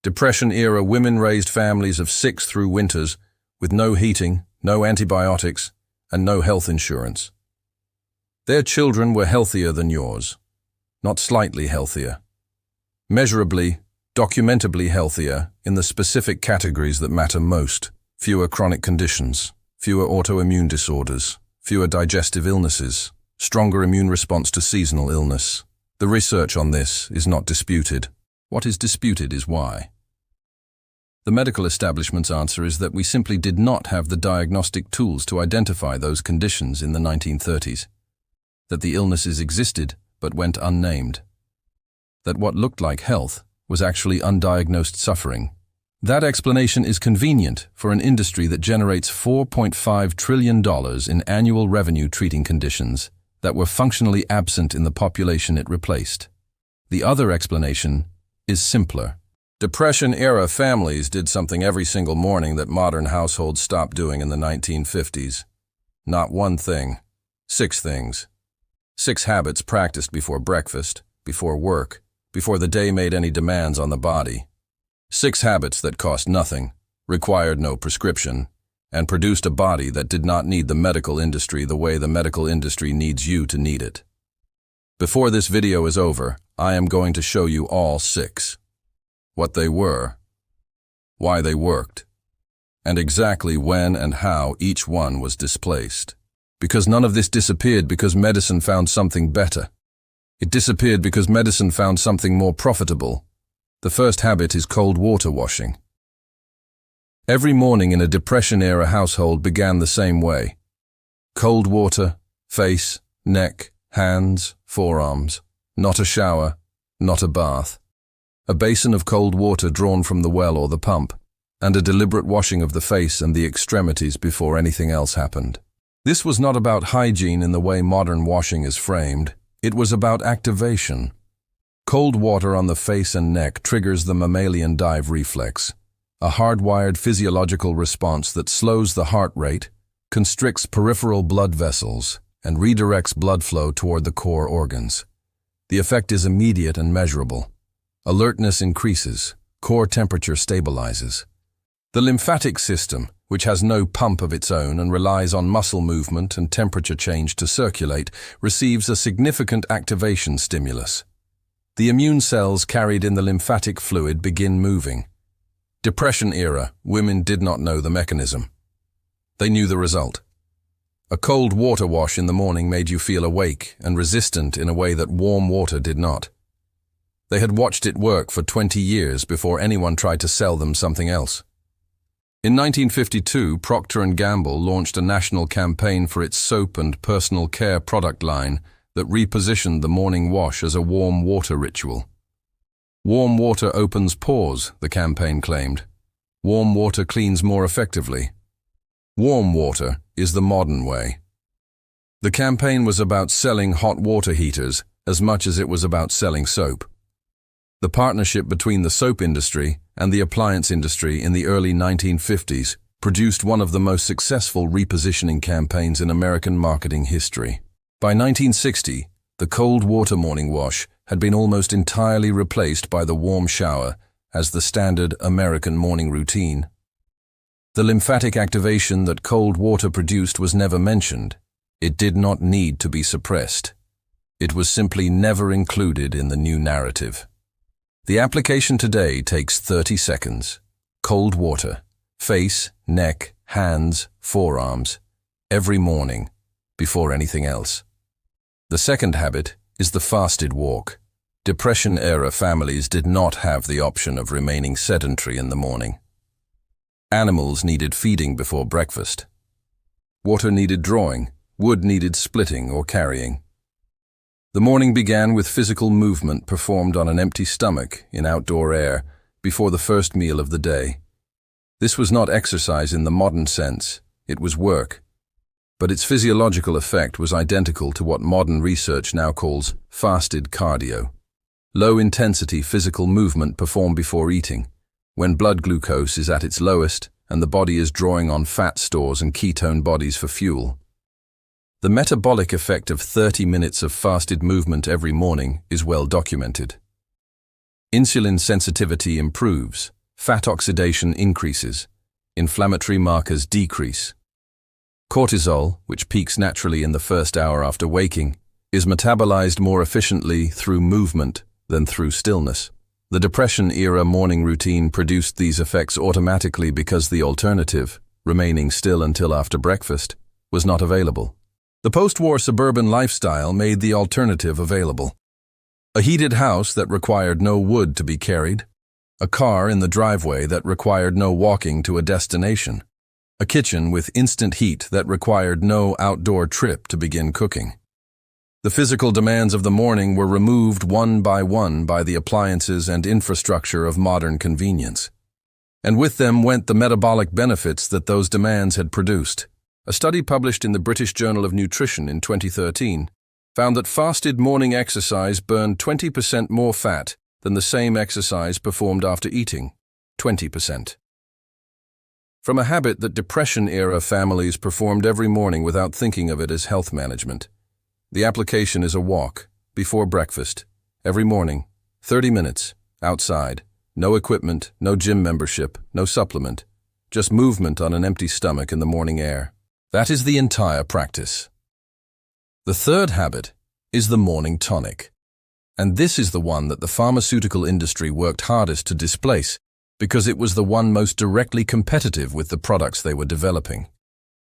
Depression-era women raised families of 6 through winters with no heating, no antibiotics, and no health insurance. Their children were healthier than yours, not slightly healthier. Measurably, documentably healthier in the specific categories that matter most: fewer chronic conditions, fewer autoimmune disorders, fewer digestive illnesses, stronger immune response to seasonal illness. The research on this is not disputed. What is disputed is why. The medical establishment's answer is that we simply did not have the diagnostic tools to identify those conditions in the 1930s, that the illnesses existed but went unnamed, that what looked like health was actually undiagnosed suffering. That explanation is convenient for an industry that generates $4.5 trillion in annual revenue treating conditions that were functionally absent in the population it replaced. The other explanation is simpler. Depression-era families did something every single morning that modern households stopped doing in the 1950s. Not one thing, 6 things. 6 habits practiced before breakfast, before work, before the day made any demands on the body. 6 habits that cost nothing, required no prescription, and produced a body that did not need the medical industry the way the medical industry needs you to need it. Before this video is over, I am going to show you all 6. What they were, why they worked, and exactly when and how each one was displaced. Because none of this disappeared because medicine found something better. It disappeared because medicine found something more profitable. The first habit is cold water washing. Every morning in a Depression-era household began the same way. Cold water, face, neck, hands, forearms. Not a shower, not a bath. A basin of cold water drawn from the well or the pump, and a deliberate washing of the face and the extremities before anything else happened. This was not about hygiene in the way modern washing is framed. It was about activation. Cold water on the face and neck triggers the mammalian dive reflex, a hardwired physiological response that slows the heart rate, constricts peripheral blood vessels, and redirects blood flow toward the core organs. The effect is immediate and measurable. Alertness increases, core temperature stabilizes. The lymphatic system, which has no pump of its own and relies on muscle movement and temperature change to circulate, receives a significant activation stimulus. The immune cells carried in the lymphatic fluid begin moving. Depression-era, women did not know the mechanism. They knew the result. A cold water wash in the morning made you feel awake and resistant in a way that warm water did not. They had watched it work for 20 years before anyone tried to sell them something else. In 1952, Procter & Gamble launched a national campaign for its soap and personal care product line that repositioned the morning wash as a warm water ritual. Warm water opens pores, the campaign claimed. Warm water cleans more effectively. Warm water is the modern way. The campaign was about selling hot water heaters as much as it was about selling soap. The partnership between the soap industry and the appliance industry in the early 1950s produced one of the most successful repositioning campaigns in American marketing history. By 1960, the cold water morning wash had been almost entirely replaced by the warm shower as the standard American morning routine. The lymphatic activation that cold water produced was never mentioned. It did not need to be suppressed. It was simply never included in the new narrative. The application today takes 30 seconds. Cold water, face, neck, hands, forearms, every morning, before anything else. The second habit is the fasted walk. Depression-era families did not have the option of remaining sedentary in the morning. Animals needed feeding before breakfast. Water needed drawing, wood needed splitting or carrying. The morning began with physical movement performed on an empty stomach in outdoor air before the first meal of the day. This was not exercise in the modern sense, it was work. But its physiological effect was identical to what modern research now calls fasted cardio. Low-intensity physical movement performed before eating, when blood glucose is at its lowest and the body is drawing on fat stores and ketone bodies for fuel. The metabolic effect of 30 minutes of fasted movement every morning is well documented. Insulin sensitivity improves, fat oxidation increases, inflammatory markers decrease. Cortisol, which peaks naturally in the first hour after waking, is metabolized more efficiently through movement than through stillness. The Depression-era morning routine produced these effects automatically because the alternative, remaining still until after breakfast, was not available. The post-war suburban lifestyle made the alternative available. A heated house that required no wood to be carried, a car in the driveway that required no walking to a destination, a kitchen with instant heat that required no outdoor trip to begin cooking. The physical demands of the morning were removed one by the appliances and infrastructure of modern convenience. And with them went the metabolic benefits that those demands had produced. A study published in the British Journal of Nutrition in 2013 found that fasted morning exercise burned 20% more fat than the same exercise performed after eating, 20%. From a habit that Depression-era families performed every morning without thinking of it as health management, the application is a walk, before breakfast, every morning, 30 minutes, outside, no equipment, no gym membership, no supplement, just movement on an empty stomach in the morning air. That is the entire practice. The third habit is the morning tonic. And this is the one that the pharmaceutical industry worked hardest to displace because it was the one most directly competitive with the products they were developing.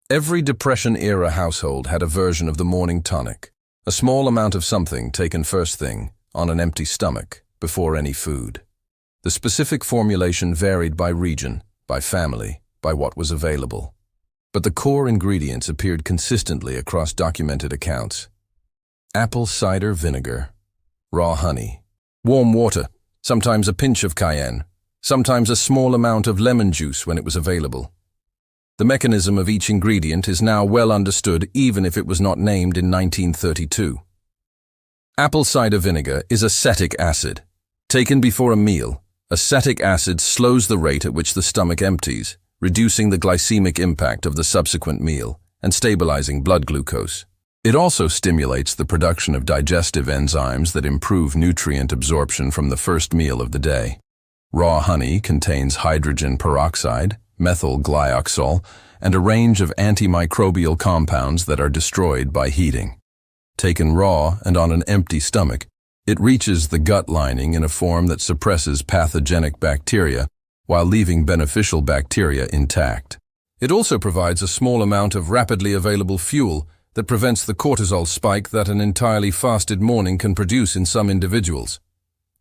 Every Depression-era household had a version of the morning tonic, a small amount of something taken first thing, on an empty stomach, before any food. The specific formulation varied by region, by family, by what was available. But the core ingredients appeared consistently across documented accounts. Apple cider vinegar, raw honey, warm water, sometimes a pinch of cayenne, sometimes a small amount of lemon juice when it was available. The mechanism of each ingredient is now well understood even if it was not named in 1932. Apple cider vinegar is acetic acid. Taken before a meal, acetic acid slows the rate at which the stomach empties, reducing the glycemic impact of the subsequent meal and stabilizing blood glucose. It also stimulates the production of digestive enzymes that improve nutrient absorption from the first meal of the day. Raw honey contains hydrogen peroxide, methyl glyoxal, and a range of antimicrobial compounds that are destroyed by heating. Taken raw and on an empty stomach, it reaches the gut lining in a form that suppresses pathogenic bacteria while leaving beneficial bacteria intact. It also provides a small amount of rapidly available fuel that prevents the cortisol spike that an entirely fasted morning can produce in some individuals.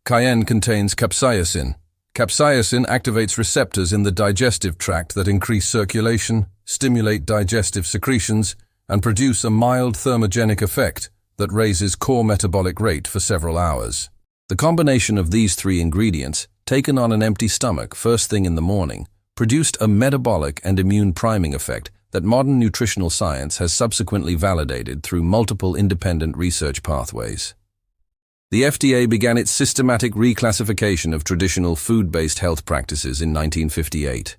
Cayenne contains capsaicin. Capsaicin activates receptors in the digestive tract that increase circulation, stimulate digestive secretions, and produce a mild thermogenic effect that raises core metabolic rate for several hours. The combination of these three ingredients, taken on an empty stomach first thing in the morning, produced a metabolic and immune priming effect that modern nutritional science has subsequently validated through multiple independent research pathways. The FDA began its systematic reclassification of traditional food-based health practices in 1958.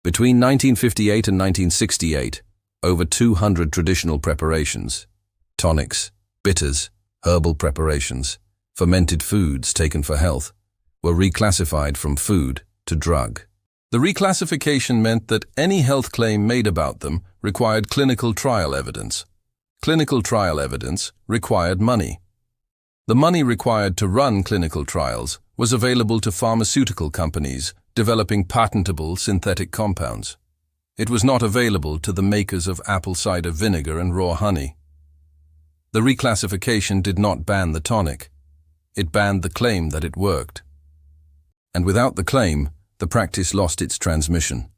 Between 1958 and 1968, over 200 traditional preparations, tonics, bitters, herbal preparations, fermented foods taken for health, were reclassified from food to drug. The reclassification meant that any health claim made about them required clinical trial evidence. Clinical trial evidence required money. The money required to run clinical trials was available to pharmaceutical companies developing patentable synthetic compounds. It was not available to the makers of apple cider vinegar and raw honey. The reclassification did not ban the tonic. It banned the claim that it worked. And without the claim, the practice lost its transmission.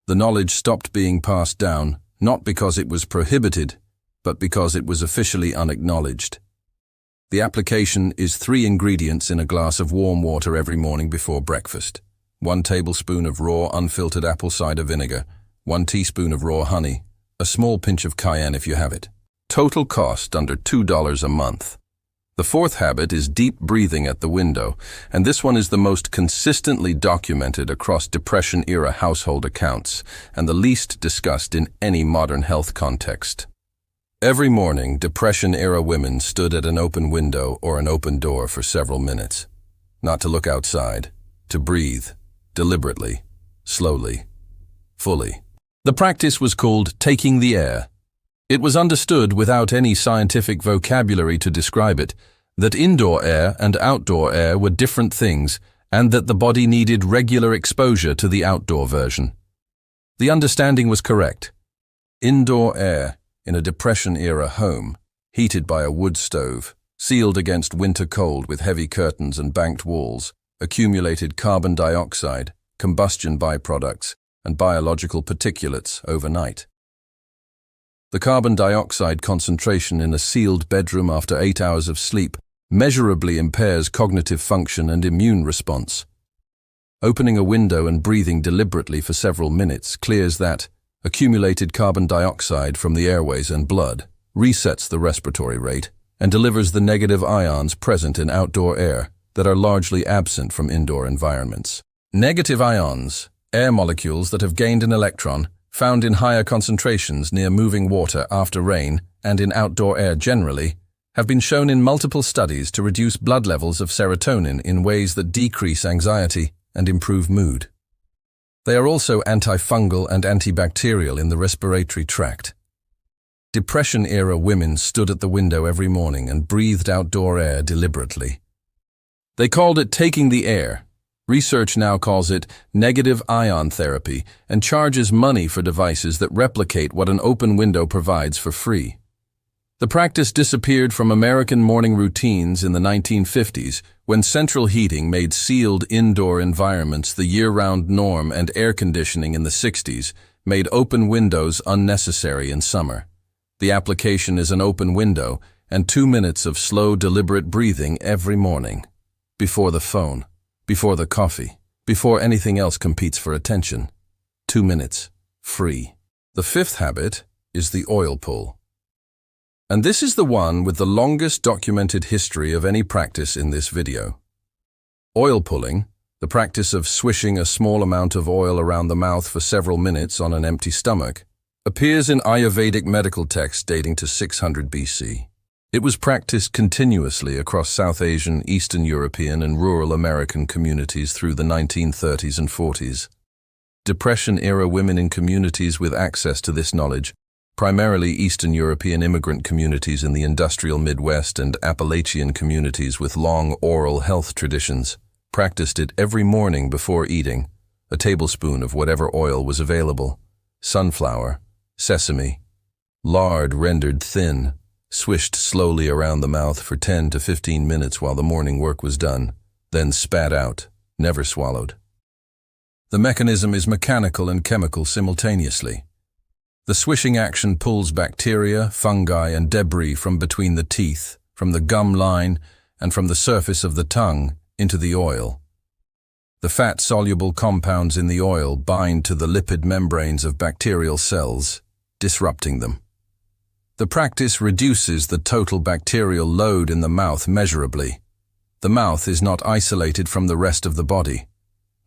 The knowledge stopped being passed down, not because it was prohibited, but because it was officially unacknowledged. The application is 3 ingredients in a glass of warm water every morning before breakfast. 1 tablespoon of raw unfiltered apple cider vinegar, 1 teaspoon of raw honey, a small pinch of cayenne if you have it. Total cost under $2 a month. The 4th habit is deep breathing at the window, and this one is the most consistently documented across Depression-era household accounts and the least discussed in any modern health context. Every morning, Depression-era women stood at an open window or an open door for several minutes. not to look outside, to breathe, deliberately, slowly, fully. The practice was called taking the air. It was understood, without any scientific vocabulary to describe it, that indoor air and outdoor air were different things, and that the body needed regular exposure to the outdoor version. The understanding was correct. Indoor air, in a Depression-era home, heated by a wood stove, sealed against winter cold with heavy curtains and banked walls, accumulated carbon dioxide, combustion byproducts, and biological particulates overnight. The carbon dioxide concentration in a sealed bedroom after 8 hours of sleep measurably impairs cognitive function and immune response. Opening a window and breathing deliberately for several minutes clears that accumulated carbon dioxide from the airways and blood, resets the respiratory rate, and delivers the negative ions present in outdoor air that are largely absent from indoor environments. Negative ions, air molecules that have gained an electron, found in higher concentrations near moving water after rain and in outdoor air generally, have been shown in multiple studies to reduce blood levels of serotonin in ways that decrease anxiety and improve mood. They are also antifungal and antibacterial in the respiratory tract. Depression-era women stood at the window every morning and breathed outdoor air deliberately. They called it taking the air. Research now calls it negative ion therapy and charges money for devices that replicate what an open window provides for free. The practice disappeared from American morning routines in the 1950s when central heating made sealed indoor environments the year-round norm, and air conditioning in the 60s made open windows unnecessary in summer. The application is an open window and 2 minutes of slow, deliberate breathing every morning. Before the phone, before the coffee, before anything else competes for attention. 2 minutes, free. The fifth habit is the oil pull. And this is the one with the longest documented history of any practice in this video. Oil pulling, the practice of swishing a small amount of oil around the mouth for several minutes on an empty stomach, appears in Ayurvedic medical texts dating to 600 BC. It was practiced continuously across South Asian, Eastern European, and rural American communities through the 1930s and 40s. Depression-era women in communities with access to this knowledge, primarily Eastern European immigrant communities in the industrial Midwest and Appalachian communities with long oral health traditions, practiced it every morning before eating, a tablespoon of whatever oil was available, sunflower, sesame, lard rendered thin, swished slowly around the mouth for 10 to 15 minutes while the morning work was done, then spat out, never swallowed. The mechanism is mechanical and chemical simultaneously. The swishing action pulls bacteria, fungi, and debris from between the teeth, from the gum line, and from the surface of the tongue into the oil. The fat-soluble compounds in the oil bind to the lipid membranes of bacterial cells, disrupting them. The practice reduces the total bacterial load in the mouth measurably. The mouth is not isolated from the rest of the body.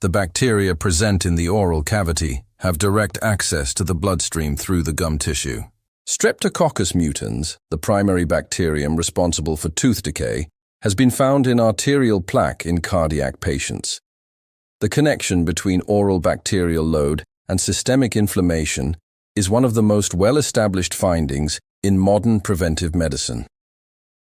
The bacteria present in the oral cavity have direct access to the bloodstream through the gum tissue. Streptococcus mutans, the primary bacterium responsible for tooth decay, has been found in arterial plaque in cardiac patients. The connection between oral bacterial load and systemic inflammation is one of the most well-established findings in modern preventive medicine.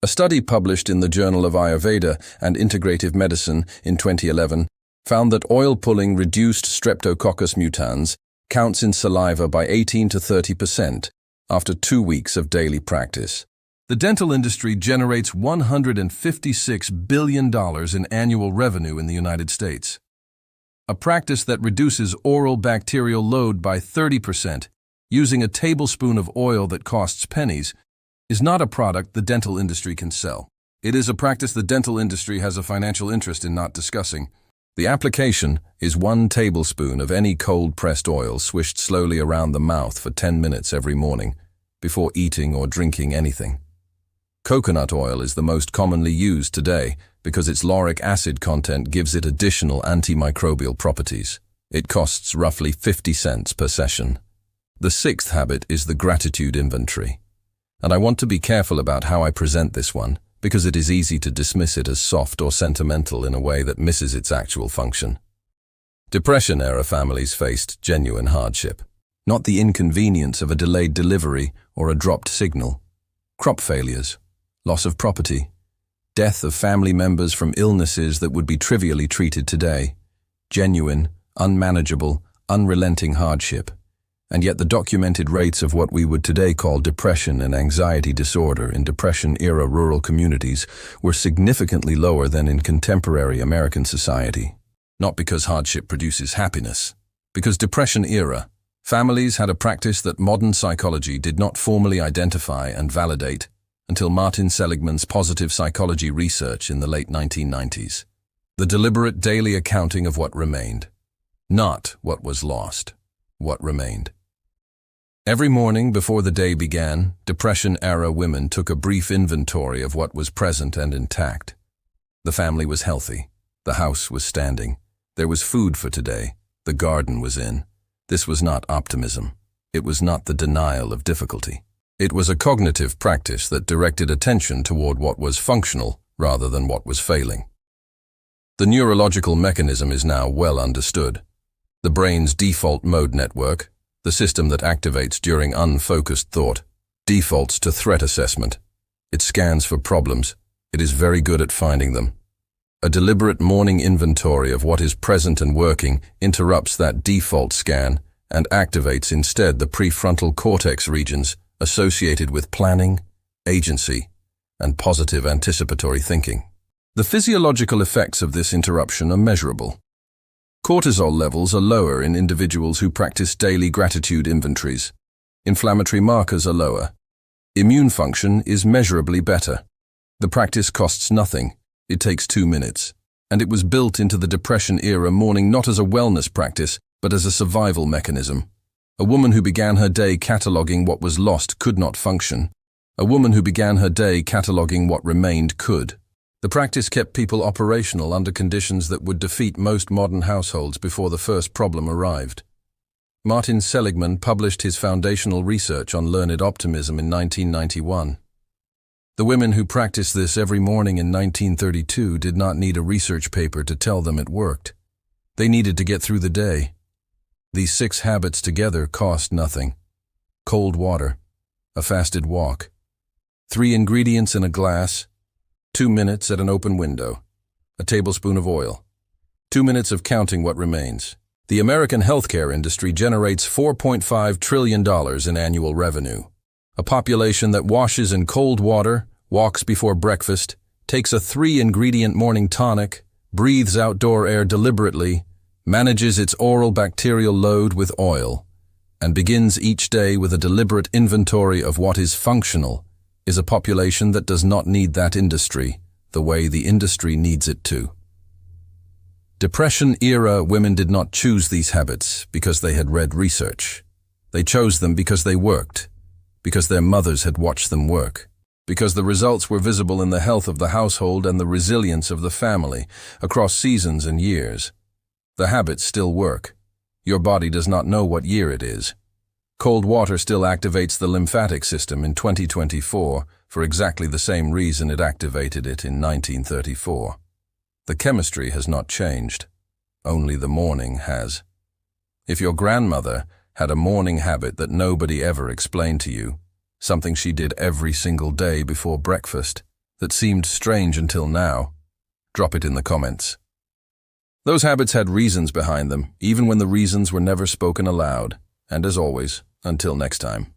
A study published in the Journal of Ayurveda and Integrative Medicine in 2011 found that oil pulling reduced Streptococcus mutans counts in saliva by 18 to 30% after 2 weeks of daily practice. The dental industry generates $156 billion in annual revenue in the United States. A practice that reduces oral bacterial load by 30% using a tablespoon of oil that costs pennies is not a product the dental industry can sell. It is a practice the dental industry has a financial interest in not discussing. The application is 1 tablespoon of any cold-pressed oil swished slowly around the mouth for 10 minutes every morning before eating or drinking anything. Coconut oil is the most commonly used today because its lauric acid content gives it additional antimicrobial properties. It costs roughly 50 cents per session. The sixth habit is the gratitude inventory. And I want to be careful about how I present this one because it is easy to dismiss it as soft or sentimental in a way that misses its actual function. Depression-era families faced genuine hardship, not the inconvenience of a delayed delivery or a dropped signal. Crop failures, loss of property, death of family members from illnesses that would be trivially treated today. Genuine, unmanageable, unrelenting hardship. And yet the documented rates of what we would today call depression and anxiety disorder in Depression-era rural communities were significantly lower than in contemporary American society. Not because hardship produces happiness, because Depression-era families had a practice that modern psychology did not formally identify and validate until Martin Seligman's positive psychology research in the late 1990s. The deliberate daily accounting of what remained. Not what was lost, what remained. Every morning before the day began, Depression-era women took a brief inventory of what was present and intact. The family was healthy. The house was standing. There was food for today. The garden was in. This was not optimism. It was not the denial of difficulty. It was a cognitive practice that directed attention toward what was functional rather than what was failing. The neurological mechanism is now well understood. The brain's default mode network, the system that activates during unfocused thought, defaults to threat assessment. It scans for problems. It is very good at finding them. A deliberate morning inventory of what is present and working interrupts that default scan and activates instead the prefrontal cortex regions associated with planning, agency, and positive anticipatory thinking. The physiological effects of this interruption are measurable. Cortisol levels are lower in individuals who practice daily gratitude inventories. Inflammatory markers are lower. Immune function is measurably better. The practice costs nothing. It takes 2 minutes. And it was built into the Depression-era morning not as a wellness practice, but as a survival mechanism. A woman who began her day cataloging what was lost could not function. A woman who began her day cataloging what remained could. The practice kept people operational under conditions that would defeat most modern households before the first problem arrived. Martin Seligman published his foundational research on learned optimism in 1991. The women who practiced this every morning in 1932 did not need a research paper to tell them it worked. They needed to get through the day. These 6 habits together cost nothing. Cold water, a fasted walk, 3 ingredients in a glass, 2 minutes at an open window, a tablespoon of oil, 2 minutes of counting what remains. The American healthcare industry generates $4.5 trillion in annual revenue. A population that washes in cold water, walks before breakfast, takes a 3-ingredient morning tonic, breathes outdoor air deliberately, manages its oral bacterial load with oil, and begins each day with a deliberate inventory of what is functional, is a population that does not need that industry the way the industry needs it to. Depression-era women did not choose these habits because they had read research. They chose them because they worked, because their mothers had watched them work, because the results were visible in the health of the household and the resilience of the family across seasons and years. The habits still work. Your body does not know what year it is. Cold water still activates the lymphatic system in 2024 for exactly the same reason it activated it in 1934. The chemistry has not changed. Only the morning has. If your grandmother had a morning habit that nobody ever explained to you, something she did every single day before breakfast that seemed strange until now, drop it in the comments. Those habits had reasons behind them, even when the reasons were never spoken aloud. And as always, until next time.